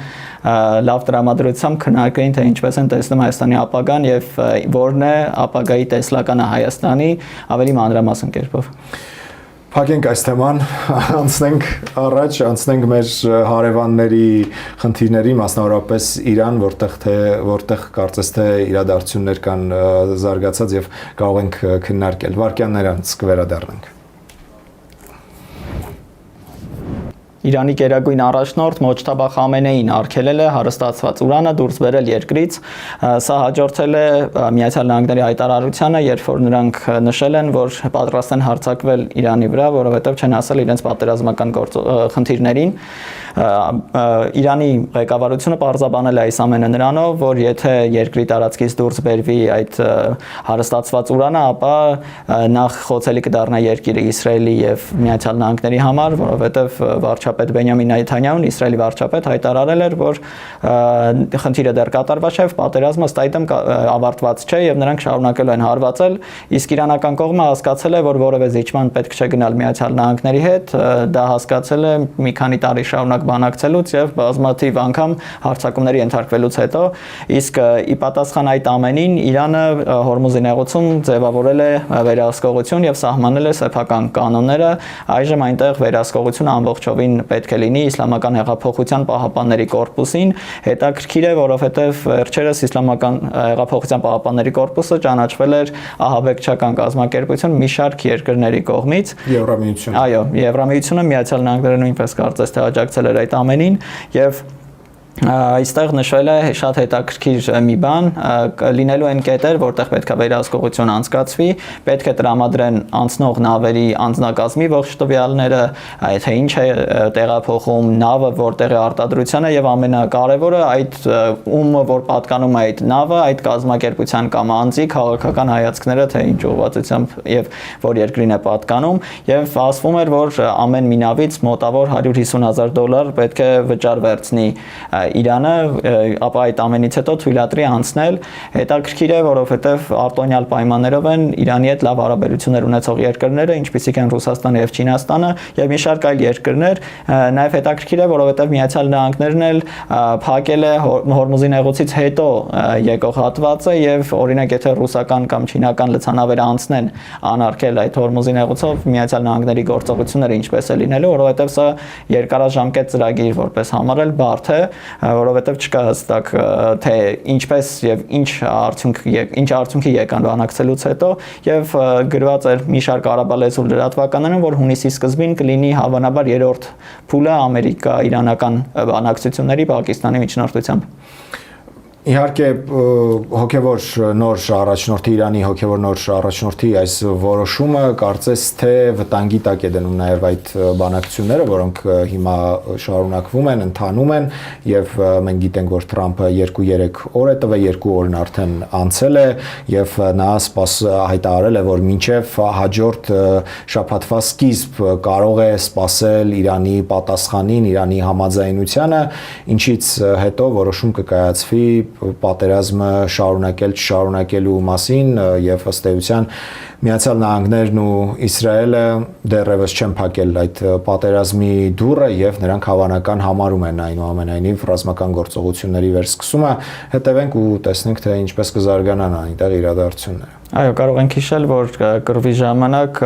լավ տրամադրությամբ քննարկեին, թե ինչպես են տեսնում Հայաստանի ապագան եւ որն է ապագայի տեսլականը Հայաստանի ավելի մանրամասն կերպով։
Փակենք այս թեման, անցնենք մեր հարևանների խնդիրների, մասնավորապես Իրան, որտեղ կարծես թե իրադարձություններ կան զարգացած եւ կարող ենք քննարկել։ Վարքյաններ անց կվերադառնանք։
Իրանի գերագույն առաջնորդ Մոջթաբա Խամենեին արգելել է հարստացված ուրանը դուրս բերել երկրից։ Սա հաջորդել է Միացյալ Նահանգների հայտարարությանը, երբ որ նրանք նշել են, որ պատրաստ են հարձակվել Իրանի վրա, որովհետև չեն հասել իրենց պատերազմական խնդիրներին։ Իրանի ղեկավարությունը պարզաբանել է այս ամենը նրանով, որ եթե երկրի տարածքից դուրս բերվի այդ հարստացված ուրանը, ապա նախ խոցելի կդառնա երկիրը Իսրայելի եւ Միացյալ Նահանգների համար, որովհետև վարչապետ Բենյամին Նեթանյահուն, Իսրայելի վարչապետ, հայտարարել էր, որ խնդիրը դեռ կատարված չէ, պատերազմը ըստ այդմ ավարտված չէ եւ նրանք շարունակելու են հարվածել, իսկ իրանական կողմը հասկացել է, որ որևէ զիջման պետք չէ գնալ Միացյալ Նահանգների հետ, դա հասկացել է մի քանի տարի շարունակ բանակցելուց եւ բազմաթիվ անգամ հարձակումների ենթարկվելուց հետո, իսկ ի պատասխան այդ ամենին Իրանը Հորմուզի նեղուցում ձևավորել է վերահսկողություն եւ սահմանել է սեփական կանոնները, այժմ այնտեղ վերահսկողությունը ամբողջովին պետք է լինի Իսլամական հեղափոխության պահապանների կորպուսին, հետաքրքիր է, որովհետեւ վերջերս Իսլամական հեղափոխության պահապանների կորպուսը ճանաչվել էր ահաբեկչական կազմակերպություն մի շարք երկրների կողմից։
Եվրամիություն։
Այո, Եվրամիությունը, Միացյալ Նահանգները նույնպես կարծես թե աջակցել էր այդ ամենին եւ այստեղ նշվել է շատ հետաքրքիր մի բան, լինելու են կետեր, որտեղ պետք է վերահսկողություն անցկացվի, պետք է տրամադրեն անցնող նավերի անձնակազմի ողջ տվյալները, թե ինչ է տեղափոխում նավը, որտեղ է արտադրությունը եւ ամենակարևորը այդ ումը որ պատկանում է այդ նավը, այդ կազմակերպության կամ անձի քաղաքական հայացքները, թե ինչ ուղղվածությամբ եւ որ երկրին է պատկանում եւ ասվում էր, որ ամեն մի նավից մոտավոր $150,000 պետք է վճար վերցնի Իրանը, ապա այդ ամենից հետո թույլատրի անցնել, հետաքրքիր է, որովհետև արտոնյալ պայմաններով են Իրանի հետ լավ հարաբերություններ ունեցող երկրները, ինչպիսիք են Ռուսաստանը եւ Չինաստանը եւ մի շարք այլ երկրներ, նաեւ հետաքրքիր է, որովհետև Միացյալ Նահանգներն էլ փակել է Հորմուզի նեղուցից հետո եկող հատվածը եւ օրինակ եթե ռուսական կամ չինական լցանավերը անցնեն անարգել այդ Հորմուզի նեղուցով Միացյալ Նահանգների գործողությունները ինչպես է լինելու, որովհետև սա երկարաժամկետ ծրագիր որպես համարել բարդ է, որովհետև չկա հստակ թե ինչպես եւ ինչ արդյունքի եկան բանակցելուց հետո եւ գրված էր մի շարք արաբալեզու լրատվականներում, որ հունիսի սկզբին կլինի հավանաբար երրորդ փուլը ամերիկա-իրանական բանակցությունների Պակիստանի միջնորդությամբ։
Իհարկե հոգևոր նոր առաջնորդի Իրանի հոգևոր նոր առաջնորդի այս որոշումը կարծես թե վտանգի տակ է դնում նաև այդ բանակցությունները, որոնք հիմա շարունակվում են, ընթանում են եւ մենք գիտենք, որ Թրամփը 2-3 օր է տվել, 2 օրն արդեն անցել է եւ նա հայտարարել է, որ մինչեւ հաջորդ շաբաթվա սկիզբ կարող է սպասել Իրանի պատասխանին, Իրանի համաձայնությանը, ինչից հետո որոշում կկայացվի պատերազմը շարունակել չշարունակելու մասին եւ ըստ էության Միացյալ Նահանգներն ու Իսրայելը դեռևս չեն փակել այդ պատերազմի դուռը եւ նրանք հավանական համարում են այնուամենայնիվ ռազմական գործողությունների վերսկսումը հետևենք ու տեսնենք թե ինչպես կզարգանան այնտեղ իրադարձությունները
Այո, կարող ենք հիշել, որ կռվի ժամանակ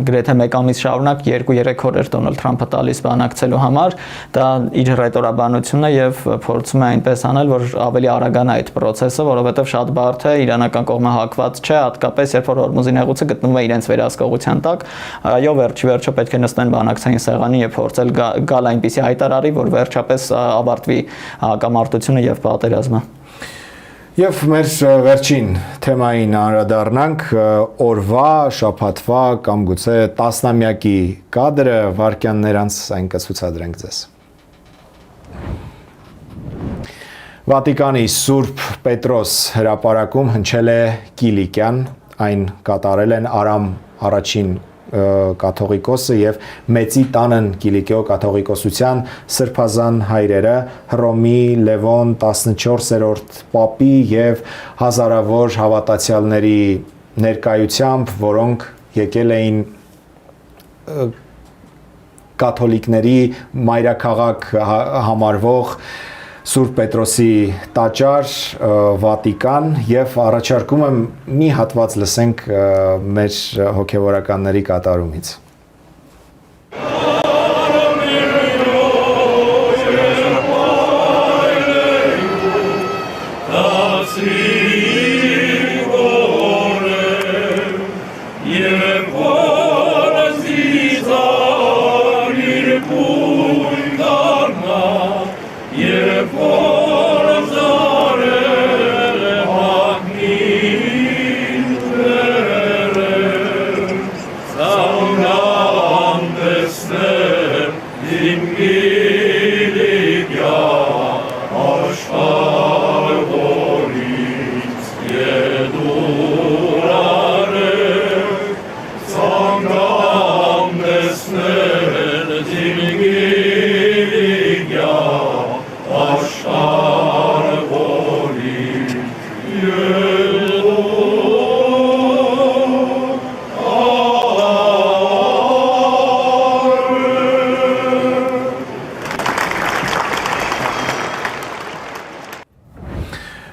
գրեթե 1 ամիս շարունակ 2-3 օր էր Դոնալդ Թրամփը տալիս բանակցելու համար, դա իր ռետորաբանությունը եւ փորձում է այնպես անել, որ ավելի արագանա այդ process-ը, որովհետեւ շատ բարդ է, իրանական կողմը հակված չէ, հատկապես երբ որ Հորմուզի նեղուցը գտնվում է իրենց վերահսկողության տակ, այո, վերջի պետք է նստեն բանակցային սեղանին եւ փորձել գալ այնպիսի հայտարարի, որ վերջապես ավարտվի հակամարտությունը եւ պատերազմը։
Եվ մեր վերջին թեմային անդրադառնանք օրվա, շաբաթվա կամ գուցե տասնամյակի կադրը վարքյաններ անց այն կցուցադրենք ձեզ։ Վատիկանի Սուրբ Պետրոս հրապարակում հնչել է Կիլիկյան, այն կատարել են Արամ առաջին կաթողիկոսը եւ Մեծի տանն Կիլիկիո կաթողիկոսության սրբազան հայրերը Հռոմի Լևոն 14-րդ պապի եւ հազարավոր հավատացյալների ներկայությամբ, որոնք եկել էին կաթոլիկների մայրաքաղաք համարվող Սուրբ Պետրոսի տաճար Վատիկան եւ առաջարկում եմ մի հատված լսենք մեր հոգեվորականների կատարումից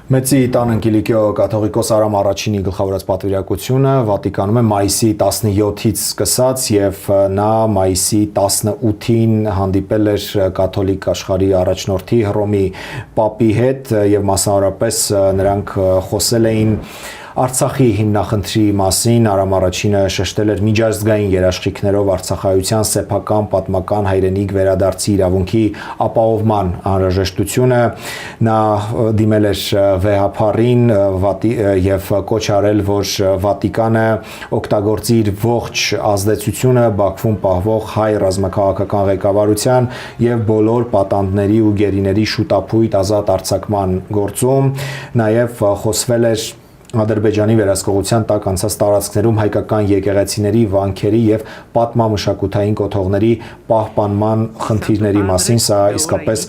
Մեծի տանն Կիլիկիո կաթողիկոս Արամ առաջինի գլխավորած պատվիրակությունը Վատիկանում է մայիսի 17-ից սկսած եւ նա մայիսի 18-ին հանդիպել էր կաթոլիկ աշխարհի առաջնորդի Հռոմի պապի հետ եւ մասնավորապես նրանք խոսել էին Արցախի հիմնախնդրի մասին Արամ առաջինը շեշտել էր միջազգային երաշխիքներով արցախայության սեփական պատմական հայրենիք վերադարձի իրավունքի ապահովման անհրաժեշտությունը նա դիմել էր վեհապարին եւ կոչ արել որ Վատիկանը օգտագործի իր ողջ ազդեցությունը Բաքվում պահվող հայ ռազմաքաղաքական ղեկավարության եւ բոլոր պատանդների ու գերիների շուտապույտ ազատ արձակման գործում նաեւ խոսվել էր Ադրբեջանի վերահսկողության տակ անցած տարածքներում հայկական եկեղեցիների, վանքերի եւ պատմամշակութային կոթողների պահպանման խնդիրների մասին, սա իսկապես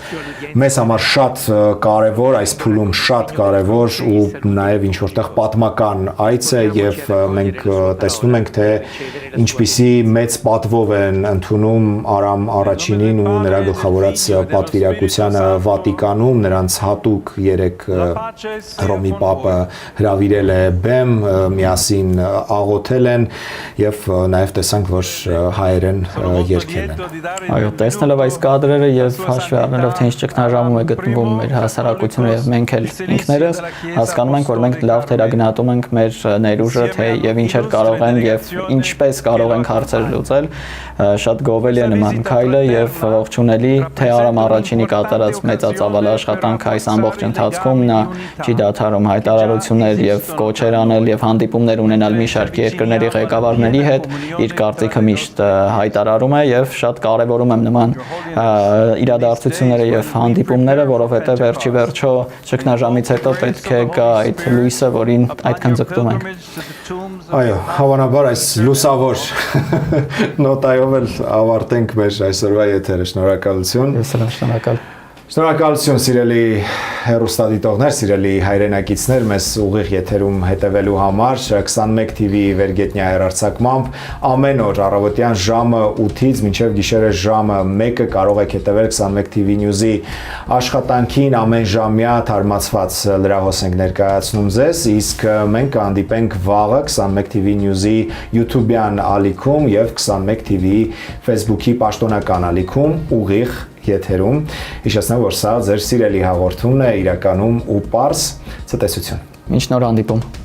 մեզ համար շատ կարեւոր, այս փուլում շատ կարեւոր ու նաեւ ինչ որտեղ պատմական այց է եւ մենք տեսնում ենք թե ինչպիսի մեծ պատվով են ընդունում Արամ առաջինին ու նրա գլխավորած պատվիրակությանը Վատիկանում, նրանց հատուկ 3 Հռոմի պապը հրավիրել է բեմ, միասին աղոթել են եւ նաեւ տեսանք, որ հայերեն երգել են։
Այո, տեսնելով այս կադրերը եւ հաշվի առնելով թե ինչ ճգնաժամում է գտնվում մեր հասարակությունը եւ մենք էլ ինքներս հասկանում ենք, որ մենք լավ թերագնահատում ենք մեր ներուժը, թե եւ ինչեր կարող են եւ ինչպես կարող ենք հարցեր լուծել, շատ գովելի է նման քայլը եւ ողջունելի թե Արամ առաջինի կատարած մեծածավալ աշխատանքը այս ամբողջ ընթացքում նա չի դադարում հայտարարություններ եւ կոչեր անել եւ հանդիպումներ ունենալ մի շարք երկրների ղեկավարների հետ, իր կարծիքը միշտ հայտարարում է եւ շատ կարեւորում եմ նման իրադարձությունները եւ հանդիպումները, որովհետեւ վերջի վերջո ճգնաժամից հետո պետք է գա այդ լույսը, որին այդքան ձգտում ենք։
Այո, հավանաբար այս լուսավոր նոտայով էլ ավարտենք մեր այսօրվա եթերը։ Շնորհակալություն։
Ես շնորհակալ։
Շնորհակալություն, սիրելի հեռուստադիտողներ, սիրելի հայրենակիցներ, մեզ ուղիղ եթերում հետևելու համար 21 TV վերգետնյա հեռարձակմամբ ամեն օր առավոտյան ժամը 8-ից մինչև գիշերը ժամը 1-ը կարող եք հետևել 21 TV News-ի աշխատանքին, ամեն ժամյա թարմացված լրահոս ենք ներկայացնում ձեզ, իսկ մենք կհանդիպենք վաղը 21 TV News-ի YouTube-յան ալիքում եւ 21 TV-ի Facebook-ի պաշտոնական ալիքում ուղիղ եթերում։ Հիշեցնեմ, որ սա ձեր սիրելի հաղորդումն է իրականում ու պարզ ցտեսություն։
Մինչ նոր հանդիպում։